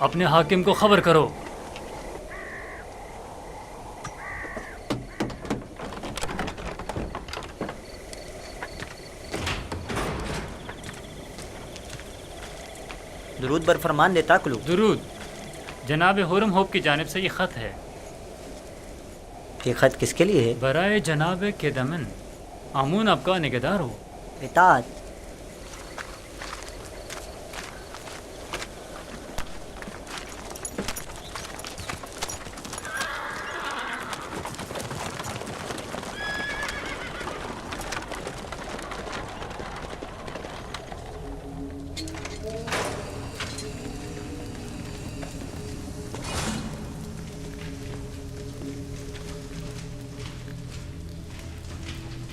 اپنے حاکم کو خبر کرو۔ درود بر فرمان دیتا کلو۔ درود۔ جناب حرم ہوپ کی جانب سے یہ خط ہے۔ یہ خط کس کے لیے ہے؟ برائے جناب کیدمن، آمون آپ کا نگہدار ہو۔ اطاعت۔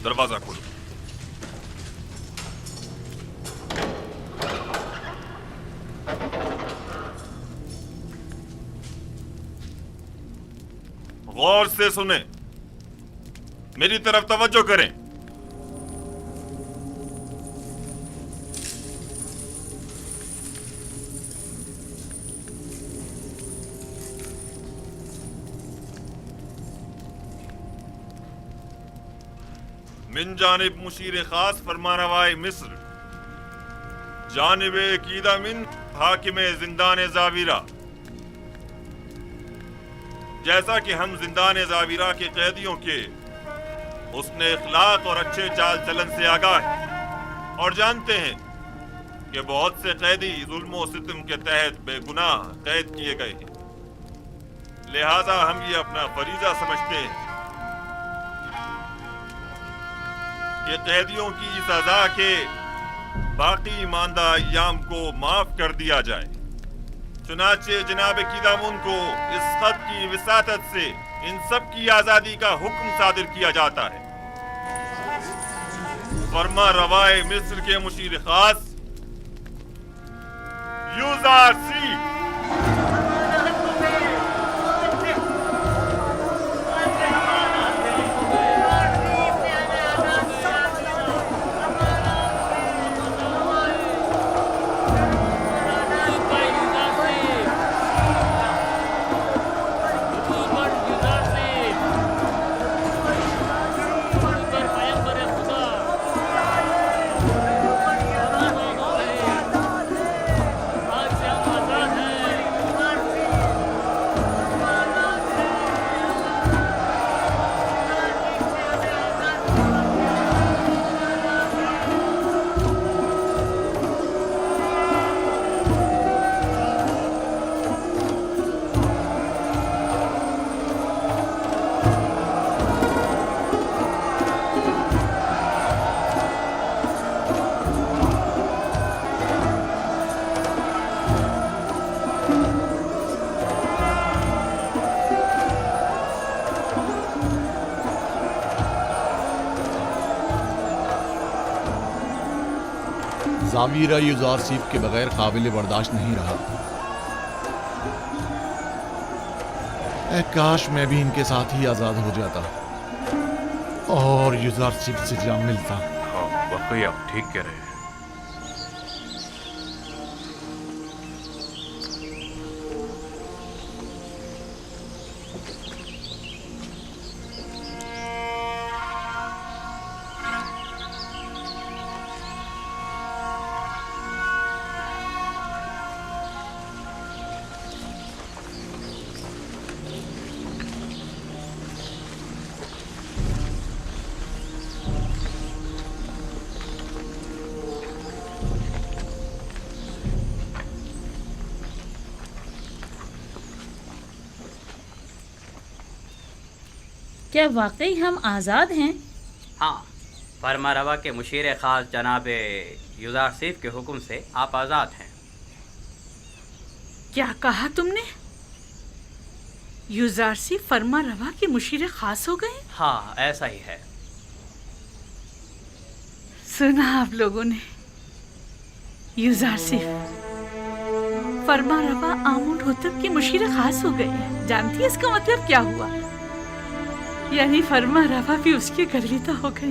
دروازہ کھولو۔ غور سے سنیں، میری طرف توجہ کریں۔ من جانب مشیر خاص فرمانروائے مصر، جانب عقیدہ من حاکم زندان زاویرہ، جیسا کہ ہم زندان زاویرہ کے قیدیوں کے حسن اخلاق اور اچھے چال چلن سے آگاہ ہیں اور جانتے ہیں کہ بہت سے قیدی ظلم و ستم کے تحت بے گناہ قید کیے گئے ہیں، لہذا ہم یہ اپنا فریضہ سمجھتے ہیں کہ قیدیوں کی سزا کے باقی ماندہ ایام کو معاف کر دیا جائے۔ چنانچہ جناب کیدامون کو اس خط کی وساطت سے ان سب کی آزادی کا حکم صادر کیا جاتا ہے۔ فرما روائے مصر کے مشیر خاص یوزار سی۔ زاویرہ یوزارسیف کے بغیر قابل برداشت نہیں رہا۔ اے کاش میں بھی ان کے ساتھ ہی آزاد ہو جاتا اور یوزارسیف سے جا ملتا۔ واقعی آپ ٹھیک کہہ رہے ہیں۔ کیا واقعی ہم آزاد ہیں؟ ہاں، فرما روا کے مشیر خاص جناب یوزارسیف کے حکم سے آپ آزاد ہیں۔ کیا کہا تم نے؟ یوزارسیف فرما روا کے مشیر خاص ہو گئے؟ ہاں، ایسا ہی ہے۔ سنا آپ لوگوں نے، یوزارسیف فرما روا آمون ہوتب کے مشیر خاص ہو گئے ہیں۔ جانتی ہے اس کا مطلب کیا ہوا؟ یعنی فرما روا بھی اس کے گرویدہ ہو گئے۔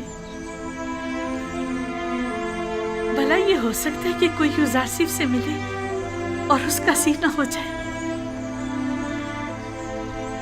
بھلا یہ ہو سکتا ہے کہ کوئی یوزارسیف سے ملے اور اس کا سینہ ہو جائے؟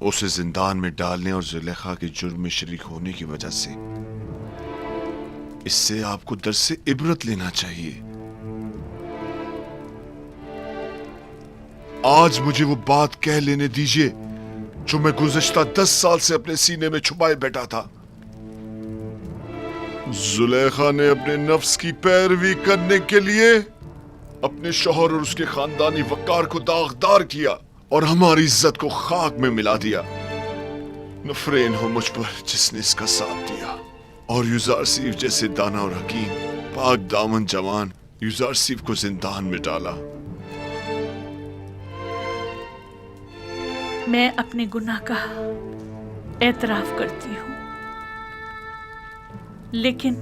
اسے زندان میں ڈالنے اور زلیخا کے جرم میں شریک ہونے کی وجہ سے. اس سے آپ کو درس عبرت لینا چاہیے. آج مجھے وہ بات کہہ لینے دیجیے جو میں گزشتہ 10 سال سے اپنے سینے میں چھپائے بیٹھا تھا. زلیخا نے اپنے نفس کی پیروی کرنے کے لیے اپنے شوہر اور اس کے خاندانی وقار کو داغدار کیا اور ہماری عزت کو خاک میں ملا دیا. نفرین ہو مجھ پر جس نے اس کا ساتھ دیا. اور یوزارسیف جیسے دانا اور حکیم پاک دامن جوان یوزارسیف کو زندان میں ڈالا. میں اپنے گناہ کا اعتراف کرتی ہوں، لیکن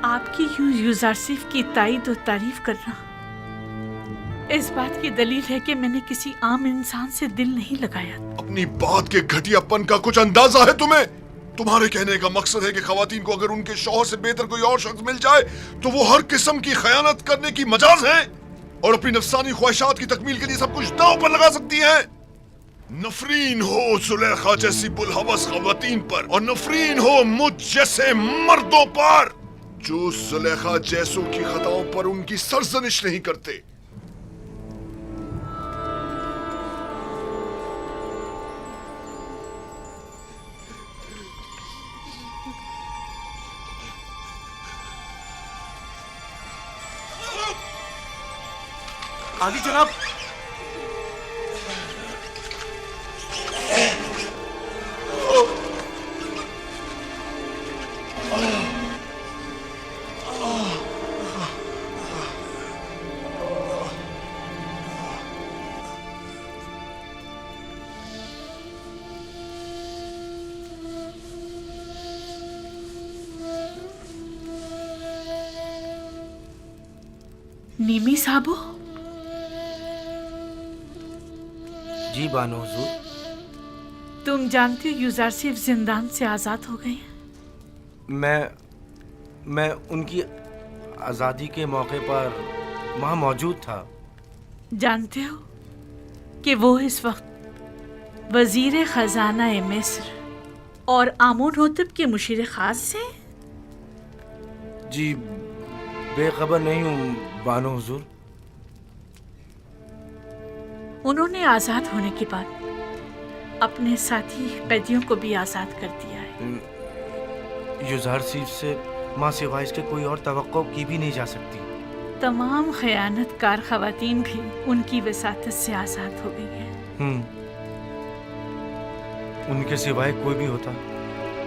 آپ کی یوزارسیف کی تائید و تعریف کرنا اس بات کی دلیل ہے کہ میں نے کسی عام انسان سے دل نہیں لگایا. اپنی بات کے گھٹیا پن کا کچھ اندازہ ہے تمہیں؟ تمہارے کہنے کا مقصد ہے کہ خواتین کو اگر ان کے شوہر سے بہتر کوئی اور شخص مل جائے تو وہ ہر قسم کی خیانت کرنے کی مجاز ہیں اور اپنی نفسانی خواہشات کی تکمیل کے لیے سب کچھ داؤ پر لگا سکتی ہیں. نفرین ہو زلیخا جیسی بلحوث خواتین پر اور نفرین ہو مجھ جیسے مردوں پر جو زلیخا جیسوں کی خطاؤں پر ان کی سرزنش نہیں کرتے. آگے جناب. نیمی صاحبو. جی بانو حضور. تم جانتے ہو یوزارسیف زندان سے آزاد ہو گئے ہیں. میں ان کی آزادی کے موقع پر وہاں موجود تھا. جانتے ہو کہ وہ اس وقت وزیر خزانہ مصر اور آمون ہوتب کے مشیر خاص سے؟ جی بے خبر نہیں ہوں بانو حضور. انہوں نے آزاد ہونے کے بعد اپنے ساتھی قیدیوں کو بھی آزاد کر دیا ہے. یوزارسیف سے ماں سوائے اس کے کوئی اور توقع کی بھی نہیں جا سکتی. تمام خیانت کار خواتین بھی ان کی وساطت سے آزاد ہو گئی ہیں. ان کے سوائے کوئی بھی ہوتا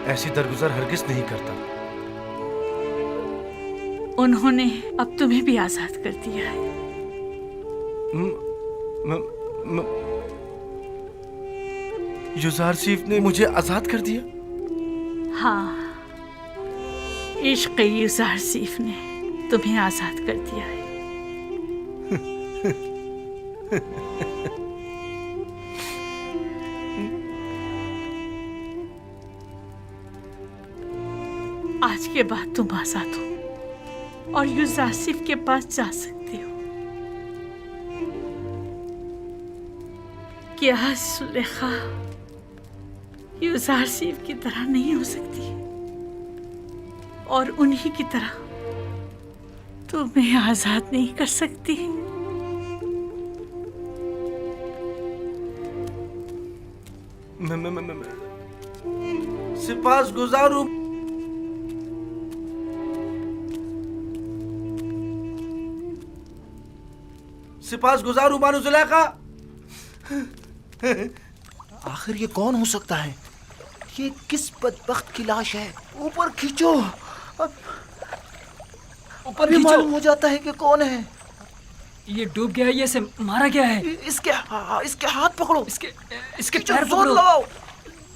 ایسی درگزر ہرگز نہیں کرتا. انہوں نے اب تمہیں بھی آزاد کر دیا ہے. یوزارسیف نے مجھے آزاد کر دیا؟ ہاں، عشق یوزارسیف نے تمہیں آزاد کر دیا ہے. آج کے بعد تم آزاد ہو اور یوزارسیف کے پاس جا سکتے ہو. کیا زلیخا یوزارسیف کی طرح نہیں ہو سکتی اور انہی کی طرح تمہیں آزاد نہیں کر سکتی؟ سپاس گزار ہوں. سپاس گزار ہوں بانو زلیخا. آخر یہ کون ہو سکتا ہے؟ یہ کس بدبخت کی لاش ہے؟ اوپر کھینچو. اوپر بھی معلوم ہو جاتا ہے کہ کون ہے. یہ ڈوب گیا ہے یا اسے مارا گیا ہے؟ اس کے ہاتھ پکڑو. اس کے پیر زور پکڑو. لگاؤ.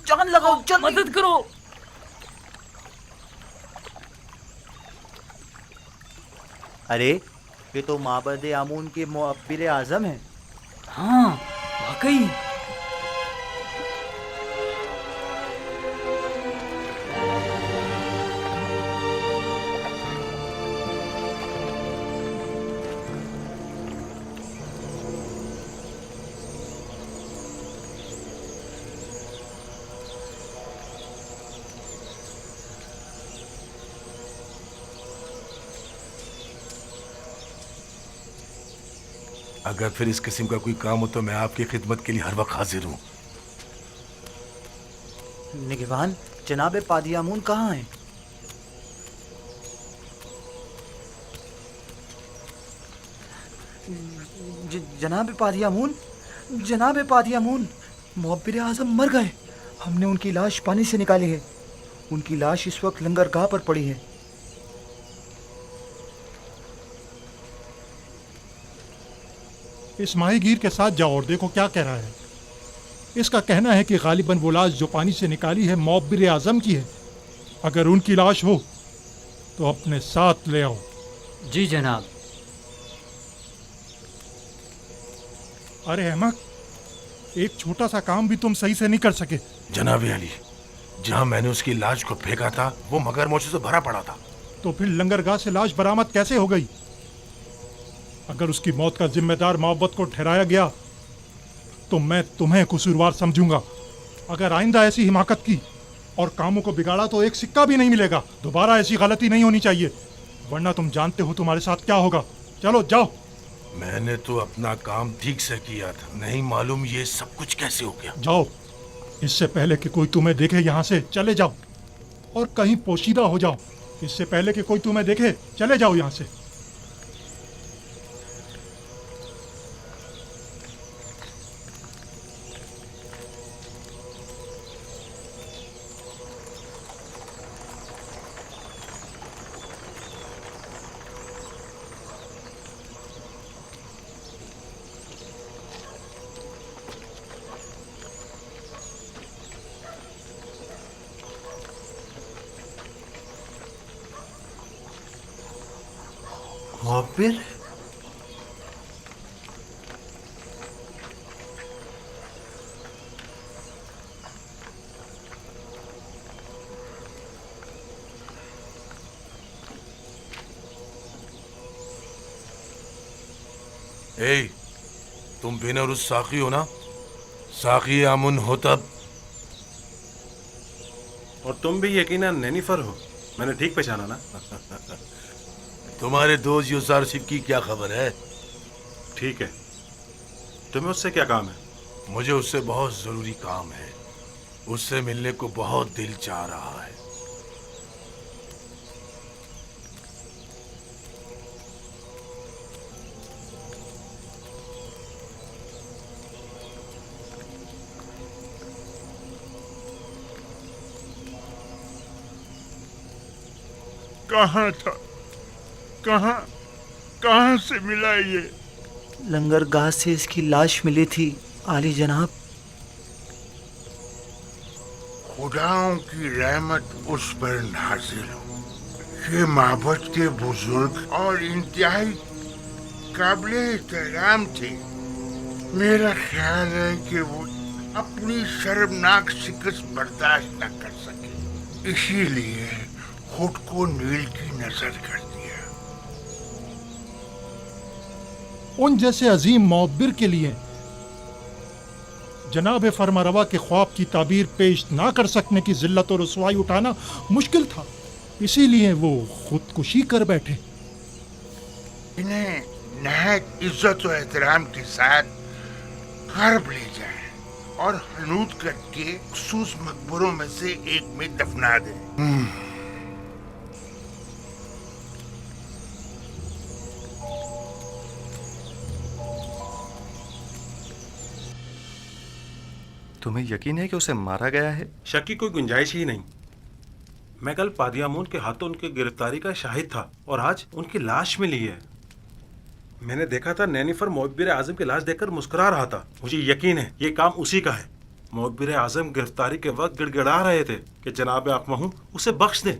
جان لگاؤ. جلدی. مدد کرو. ارے یہ تو معبد آمون کے معبر اعظم ہیں. ہاں واقعی. اگر پھر اس قسم کا کوئی کام ہو تو میں آپ کی خدمت کے لیے ہر وقت حاضر ہوں. نگہبان، جناب پادیامون کہاں ہیں؟ جناب پادیامون، جناب پادیامون، معبر اعظم مر گئے. ہم نے ان کی لاش پانی سے نکالی ہے. ان کی لاش اس وقت لنگر گاہ پر پڑی ہے. اس ماہی گیر کے ساتھ جاؤ اور دیکھو کیا کہہ رہا ہے. اس کا کہنا ہے کہ غالباً وہ لاش جو پانی سے نکالی ہے معبر اعظم کی ہے. اگر ان کی لاش ہو تو اپنے ساتھ لے آؤ. جی جناب. ارے احمق، ایک چھوٹا سا کام بھی تم صحیح سے نہیں کر سکے. جناب علی، جہاں میں نے اس کی لاش کو پھینکا تھا وہ مگرمچھوں سے بھرا پڑا تھا. تو پھر لنگرگاہ سے لاش برآمد کیسے ہو گئی؟ اگر اس کی موت کا ذمہ دار محبت کو ٹھہرایا گیا تو میں تمہیں قصوروار سمجھوں گا. اگر آئندہ ایسی حماقت کی اور کاموں کو بگاڑا تو ایک سکہ بھی نہیں ملے گا. دوبارہ ایسی غلطی نہیں ہونی چاہیے، ورنہ تم جانتے ہو تمہارے ساتھ کیا ہوگا. چلو جاؤ. میں نے تو اپنا کام ٹھیک سے کیا تھا، نہیں معلوم یہ سب کچھ کیسے ہو گیا. جاؤ، اس سے پہلے کہ کوئی تمہیں دیکھے یہاں سے چلے جاؤ، اور کہیں پوشیدہ ہو جاؤ. اس سے پہلے کہ کوئی تمہیں دیکھے چلے جاؤ یہاں سے. معبر، اے تم بین اور ساقی ہو نا؟ ساقی امن ہو تب. اور تم بھی یقیناً نینیفر ہو. میں نے ٹھیک پہچانا نا؟ تمہارے دوست یوزارسیف کی کیا خبر ہے؟ ٹھیک ہے. تمہیں اس سے کیا کام ہے؟ مجھے اس سے بہت ضروری کام ہے. اس سے ملنے کو بہت دل چاہ رہا ہے. کہاں تھا؟ کہاں سے ملا یہ؟ لنگر گاہ سے اس کی لاش ملی تھی عالی جناب. خداؤں کی رحمت اس پر نازل ہو. یہ معبد کے بزرگ اور انتہائی قابل احترام تھے. میرا خیال ہے کہ وہ اپنی شرمناک شکست برداشت نہ کر سکے، اسی لیے خود کو نیل کی نظر کر دیا. ان جیسے عظیم معبر کے لیے جناب فرمانروا کے خواب کی تعبیر پیش نہ کر سکنے کی ذلت و رسوائی اٹھانا مشکل تھا، اسی لیے وہ خودکشی کر بیٹھے. انہیں نہایت عزت و احترام کے ساتھ غرب لے جائیں اور حنوط کر کے مخصوص مقبروں میں سے ایک میں دفنا دیں. تمہیں یقین ہے کہ اسے مارا گیا ہے؟ شک کی کوئی گنجائش ہی نہیں. میں کل پادیامون کے ہاتھوں ان کی گرفتاری کا شاہد تھا اور آج ان کی لاش ملی ہے. میں نے دیکھا تھا نینیفر معبر اعظم کی لاش دیکھ کر مسکرا رہا تھا. مجھے یقین ہے یہ کام اسی کا ہے. معبر اعظم گرفتاری کے وقت گڑ گڑا رہے تھے کہ جناب اقمہو اسے بخش دیں.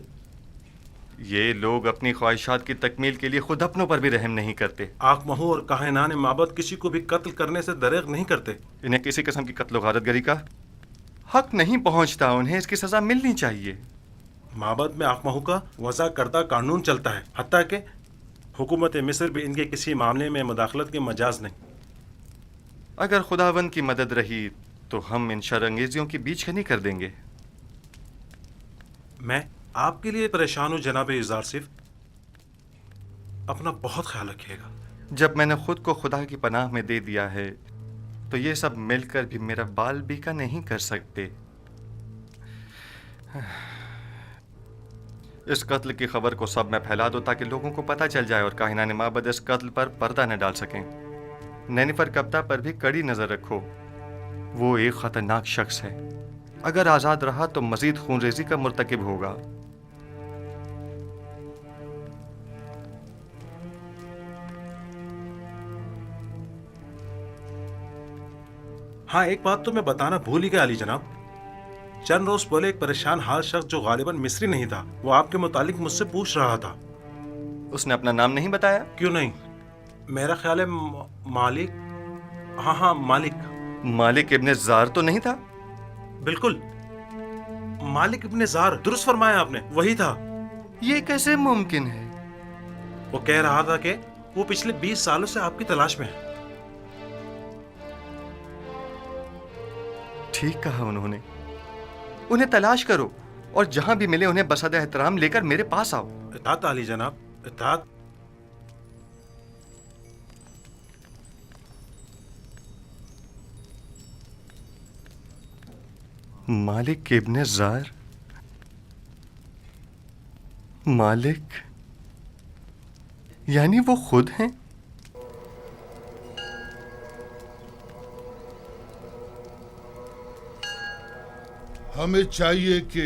یہ لوگ اپنی خواہشات کی تکمیل کے لیے خود اپنوں پر بھی رحم نہیں کرتے. اقمہو اور کاہنان معبد کسی کو بھی قتل کرنے سے دریغ نہیں کرتے. انہیں کسی قسم کی قتل و غارت گری کا حق نہیں پہنچتا. انہیں اس کی سزا ملنی چاہیے. معبد میں اقمہو کا وضع کردہ قانون چلتا ہے، حتیٰ کہ حکومت مصر بھی ان کے کسی معاملے میں مداخلت کے مجاز نہیں. اگر خداوند کی مدد رہی تو ہم ان شر انگیزیوں کی بیچ کنی کر دیں گے. میں آپ کے لیے پریشان ہوں جناب یوزارسیف. اپنا بہت خیال رکھیے گا. جب میں نے خود کو خدا کی پناہ میں دے دیا ہے تو یہ سب مل کر بھی میرا بال بیکا نہیں کر سکتے۔ اس قتل کی خبر کو سب میں پھیلا دو تاکہ لوگوں کو پتہ چل جائے اور کاہنان معبد اس قتل پر پردہ نہ ڈال سکیں۔ نینیفر کپتا پر بھی کڑی نظر رکھو، وہ ایک خطرناک شخص ہے، اگر آزاد رہا تو مزید خون ریزی کا مرتکب ہوگا۔ ہاں، ایک بات تو میں بتانا بھول ہی گیا علی جناب۔ چند روز پہلے ایک پریشان حال شخص جو غالباً مصری نہیں تھا، وہ آپ کے متعلق مجھ سے پوچھ رہا تھا۔ اس نے اپنا نام نہیں بتایا؟ کیوں نہیں؟ میرا خیال ہے مالک، ہاں مالک۔ مالک ابن زار تو نہیں تھا؟ بالکل، مالک ابن زار، درست فرمایا آپ نے، وہی تھا۔ یہ کیسے ممکن ہے؟ وہ کہہ رہا تھا کہ وہ پچھلے 20 سالوں سے آپ کی تلاش میں ہے۔ ٹھیک کہا انہوں نے، انہیں تلاش کرو اور جہاں بھی ملے انہیں بسادہ احترام لے کر میرے پاس آؤ۔ اطاعت علی جناب، اطاعت۔ مالک ابن زار، مالک یعنی وہ خود ہیں؟ ہمیں چاہیے کہ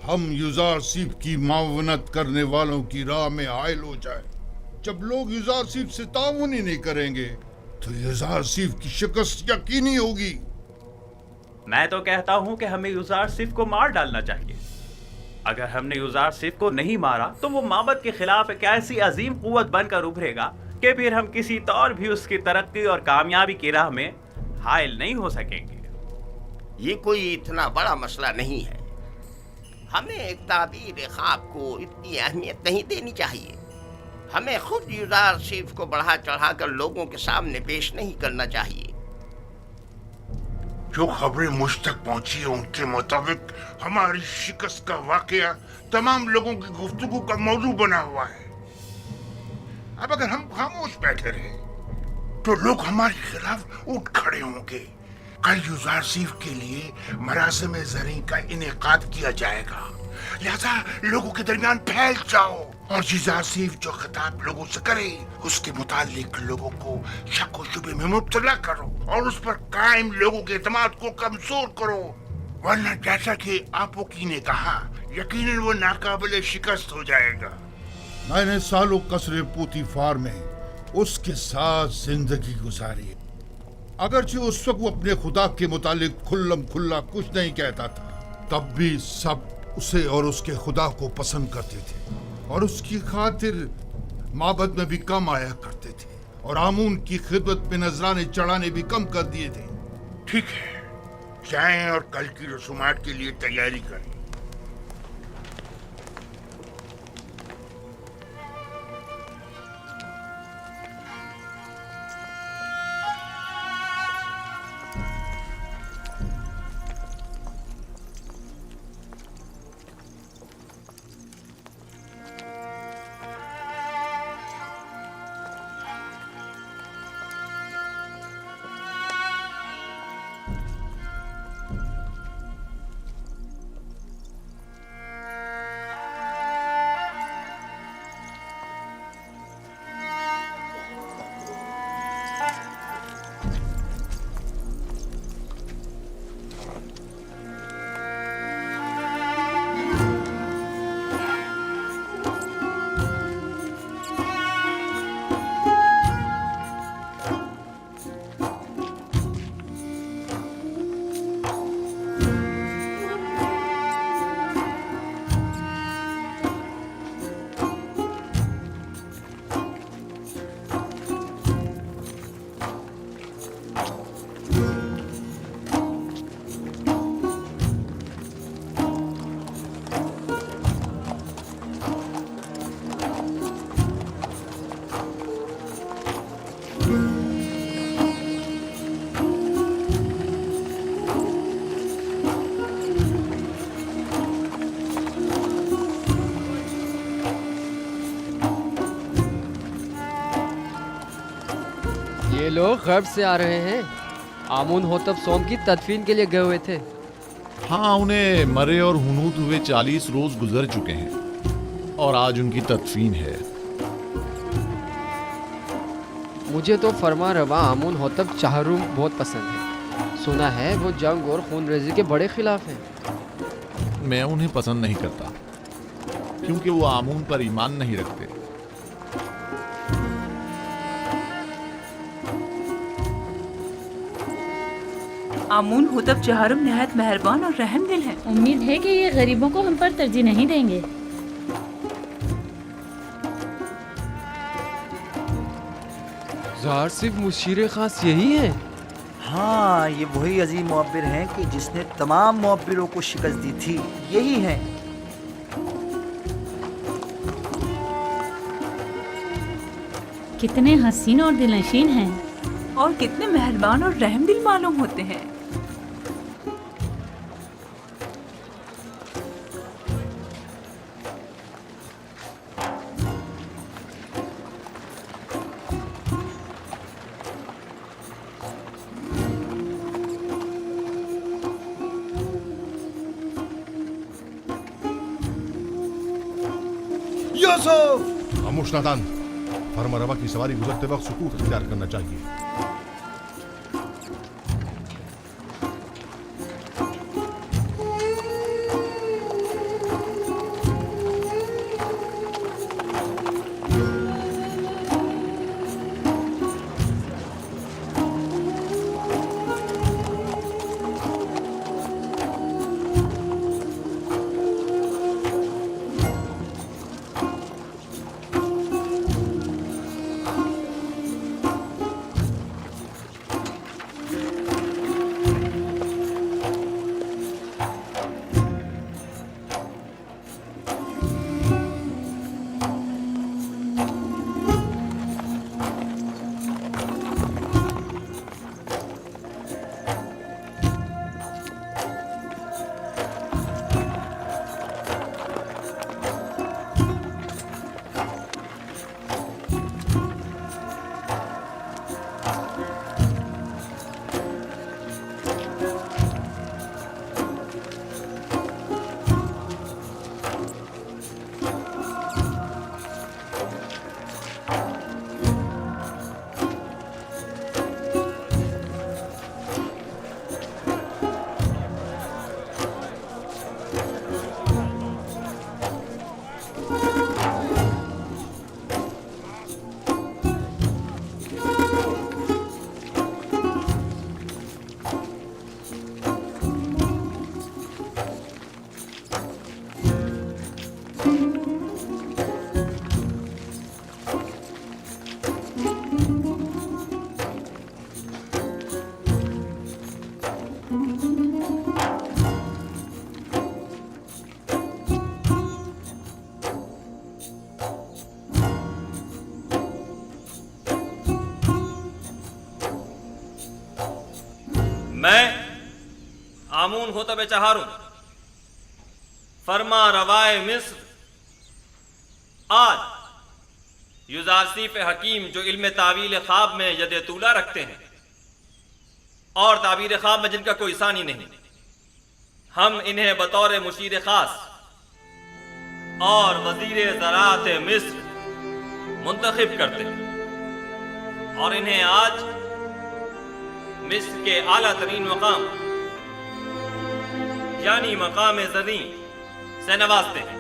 ہم یوزارسیف کی معاونت کرنے والوں کی راہ میں حائل ہو جائیں۔ جب لوگ یوزارسیف سے تعاون ہی نہیں کریں گے تو یوزارسیف کی شکست یقینی ہوگی۔ میں تو کہتا ہوں کہ ہمیں یوزارسیف کو مار ڈالنا چاہیے۔ اگر ہم نے یوزارسیف کو نہیں مارا تو وہ معبد کے خلاف ایک ایسی عظیم قوت بن کر ابھرے گا کہ پھر ہم کسی طور بھی اس کی ترقی اور کامیابی کی راہ میں حائل نہیں ہو سکیں گے۔ یہ کوئی اتنا بڑا مسئلہ نہیں ہے، ہمیں ایک تعبیر خواب کو اتنی اہمیت نہیں دینی چاہیے۔ ہمیں خود یوزارسیف کو بڑھا چڑھا کر لوگوں کے سامنے پیش نہیں کرنا چاہیے۔ جو خبریں مجھ تک پہنچی ہیں ان کے مطابق ہماری شکست کا واقعہ تمام لوگوں کی گفتگو کا موضوع بنا ہوا ہے۔ اب اگر ہم خاموش بیٹھے رہے تو لوگ ہمارے خلاف اٹھ کھڑے ہوں گے۔ کل یوزارسیف کے لیے مراسم زرعی کا انعقاد کیا جائے گا، لہذا لوگوں کے درمیان پھیل جاؤ اور یوزارسیف جو خطاب لوگوں سے کرے اس کے متعلق لوگوں کو شک و شبے میں مبتلا کرو اور اس پر قائم لوگوں کے اعتماد کو کمزور کرو، ورنہ جیسا کہ آپوکی نے کہا یقیناً وہ ناقابل شکست ہو جائے گا۔ میں نے سالوں قصر پوتیفار میں اس کے ساتھ زندگی گزاری، اگرچہ اس وقت وہ اپنے خدا کے متعلق کھلم کھلا کچھ نہیں کہتا تھا، تب بھی سب اسے اور اس کے خدا کو پسند کرتے تھے اور اس کی خاطر معبد میں بھی کم آیا کرتے تھے اور آمون کی خدمت میں نذرانے چڑھانے بھی کم کر دیے تھے۔ ٹھیک ہے، جائیں اور کل کی رسومات کے لیے تیاری کریں۔ لوگ غرب سے آ رہے ہیں. آمون ہوتب سوم کی تدفین کے لیے گئے ہوئے تھے. ہاں انہیں مرے اور ہنوت ہوئے 40 روز گزر چکے ہیں اور آج ان کی تدفین ہے. مجھے تو فرما روا آمون ہوتب چہروم بہت پسند ہے. سنا ہے وہ جنگ اور خون ریزی کے بڑے خلاف ہیں. میں انہیں پسند نہیں کرتا کیونکہ وہ آمون پر ایمان نہیں رکھتے. آمون ہوتب چہارم نہایت مہربان اور رحم دل ہے. امید ہے کہ یہ غریبوں کو ہم پر ترجیح نہیں دیں گے. ظاہر صرف مشیر خاص یہی ہے. ہاں یہ وہی عظیم معبر ہیں کہ جس نے تمام معبروں کو شکست دی تھی. یہی ہیں. کتنے حسین اور دلنشین ہیں اور کتنے مہربان اور رحم دل معلوم ہوتے ہیں. یوسف! خاموش نادان. فرما روا کی سواری گزرتے وقت سکوت اختیار کرنا چاہیے. میں آمون ہوتب چہارم فرما روائے مصر آج یوزارسیف حکیم جو علم تعویل خواب میں ید طولہ رکھتے ہیں اور تعبیر خواب میں جن کا کوئی ثانی نہیں، ہم انہیں بطور مشیر خاص اور وزیر زراعت مصر منتخب کرتے ہیں اور انہیں آج مصر کے اعلیٰ ترین مقام یعنی مقام زریں سے نوازتے ہیں۔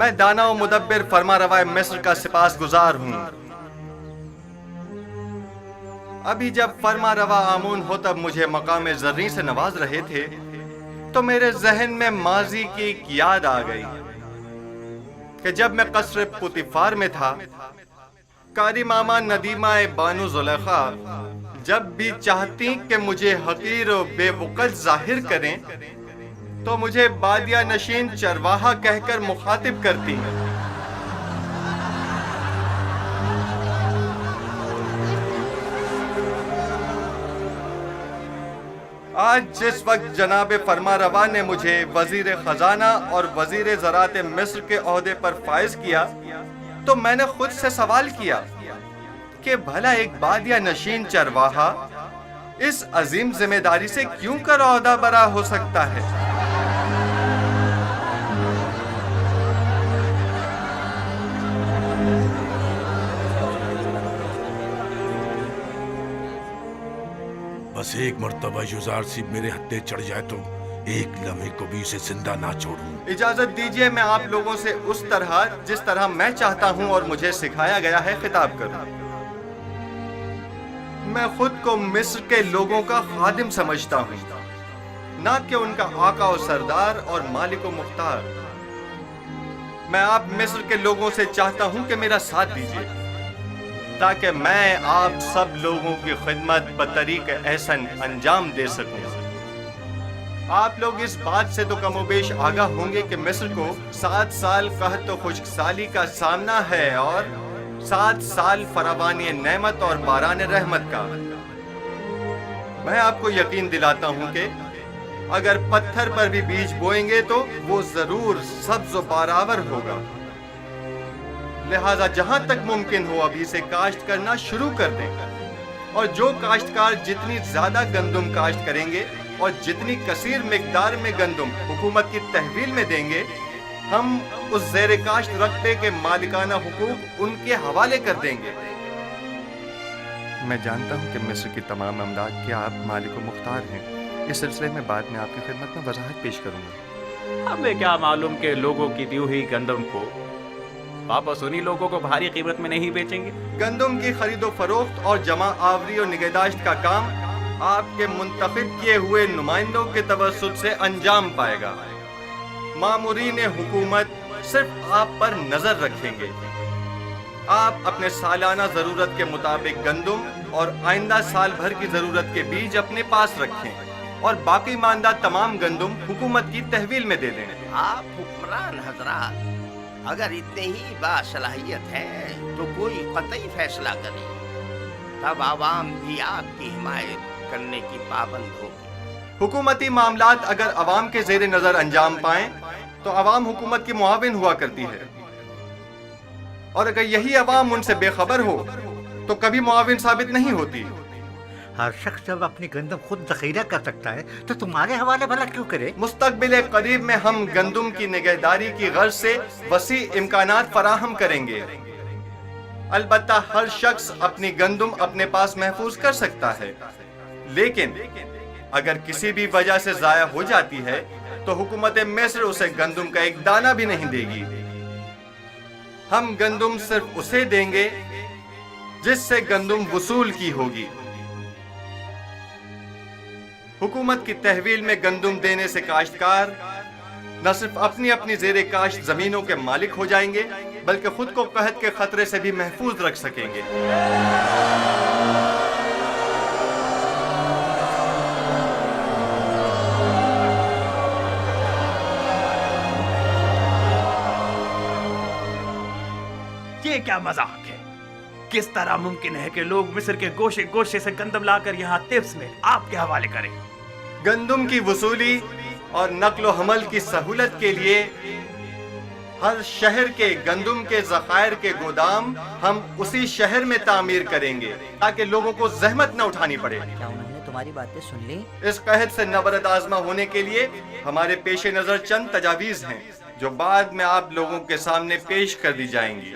میں دانا و مدبر فرما روا مصر کا سپاس گزار ہوں۔ ابھی جب فرما روا آمون ہوتب مجھے مقام زریں سے نواز رہے تھے تو میرے ذہن میں ماضی کی ایک یاد آ گئی کہ جب میں قصر پوتیفار میں تھا، قاری ماما ندیمہ بانو زلیخا جب بھی چاہتی کہ مجھے حقیر و بے وقت ظاہر کریں تو مجھے بادیہ نشین چرواہا کہہ کر مخاطب کرتی ہیں۔ آج جس وقت جناب فرما روا نے مجھے وزیر خزانہ اور وزیر زراعت مصر کے عہدے پر فائز کیا تو میں نے خود سے سوال کیا کہ بھلا ایک بادیہ نشین چرواہا اس عظیم ذمہ داری سے کیوں کر عہدہ برا ہو سکتا ہے؟ بس ایک مرتبہ یوزار سیب میرے ہتھے چڑھ جائے تو ایک لمحے کو بھی اسے زندہ نہ چھوڑوں۔ اجازت دیجئے میں آپ لوگوں سے اس طرح جس طرح میں چاہتا ہوں اور مجھے سکھایا گیا ہے خطاب کروں۔ میں خود کو مصر کے لوگوں کا خادم سمجھتا ہوں، نہ کہ ان کا آقا و سردار اور مالک و مختار۔ میں آپ مصر کے لوگوں سے چاہتا ہوں کہ میرا ساتھ دیجئے تاکہ میں آپ سب لوگوں کی خدمت بطریق احسن انجام دے سکوں۔ آپ لوگ اس بات سے تو کم و بیش آگاہ ہوں گے کہ مصر کو 7 سال قحط و خشک سالی کا سامنا ہے اور 7 سال فراوانی نعمت اور باران رحمت کا۔ میں آپ کو یقین دلاتا ہوں کہ اگر پتھر پر بھی بیج بوئیں گے تو وہ ضرور سبز و بارآور ہوگا۔ لہذا جہاں تک ممکن ہو ابھی سے کاشت کرنا شروع کر دیں، اور جو کاشتکار جتنی زیادہ گندم کاشت کریں گے اور جتنی کثیر مقدار میں گندم حکومت کی تحویل میں دیں گے، ہم اس زیر کاشت رقبے کے مالکانہ حقوق ان کے حوالے کر دیں گے۔ میں جانتا ہوں کہ مصر کی تمام املاک کے آپ مالک و مختار ہیں۔ اس سلسلے میں بعد میں آپ کی خدمت میں وضاحت پیش کروں گا۔ ہمیں کیا معلوم کہ لوگوں کی دی ہوئی گندم کو واپس انہی لوگوں کو بھاری قیمت میں نہیں بیچیں گے۔ گندم کی خرید و فروخت اور جمع آوری و نگہداشت کا کام آپ کے منتخب کیے ہوئے نمائندوں کے توسط سے انجام پائے گا۔ مامورین حکومت صرف آپ پر نظر رکھیں گے۔ آپ اپنے سالانہ ضرورت کے مطابق گندم اور آئندہ سال بھر کی ضرورت کے بیج اپنے پاس رکھیں اور باقی ماندہ تمام گندم حکومت کی تحویل میں دے دیں۔ آپ حکمران حضرات اگر اتنے ہی باصلاحیت ہیں تو کوئی قطعی فیصلہ کریں، تب عوام بھی آپ کی حمایت کرنے کی پابند ہوگی۔ حکومتی معاملات اگر عوام کے زیر نظر انجام پائیں تو عوام حکومت کی معاون ہوا کرتی ہے، اور اگر یہی عوام ان سے بے خبر ہو تو کبھی معاون ثابت نہیں ہوتی۔ ہر شخص جب اپنی گندم خود ذخیرہ کر سکتا ہے تو تمہارے حوالے بھلا کیوں کرے؟ مستقبل قریب میں ہم گندم کی نگہداری کی غرض سے وسیع امکانات فراہم کریں گے۔ البتہ ہر شخص اپنی گندم اپنے پاس محفوظ کر سکتا ہے، لیکن اگر کسی بھی وجہ سے ضائع ہو جاتی ہے تو حکومت مصر اسے گندم کا ایک دانہ بھی نہیں دے گی۔ ہم گندم صرف اسے دیں گے جس سے گندم وصول کی ہوگی۔ حکومت کی تحویل میں گندم دینے سے کاشتکار نہ صرف اپنی اپنی زیر کاشت زمینوں کے مالک ہو جائیں گے بلکہ خود کو قحط کے خطرے سے بھی محفوظ رکھ سکیں گے۔ یہ کیا مذاق ہے؟ کس طرح ممکن ہے کہ لوگ مصر کے گوشے گوشے سے گندم لا کر یہاں طبس میں آپ کے حوالے کریں؟ گندم کی وصولی اور نقل و حمل کی سہولت کے لیے ہر شہر کے گندم کے ذخائر کے گودام ہم اسی شہر میں تعمیر کریں گے تاکہ لوگوں کو زحمت نہ اٹھانی پڑے۔ کیا انہوں نے تمہاری باتیں سن لی؟ اس قحط سے نبرد آزما ہونے کے لیے ہمارے پیش نظر چند تجاویز ہیں جو بعد میں آپ لوگوں کے سامنے پیش کر دی جائیں گی۔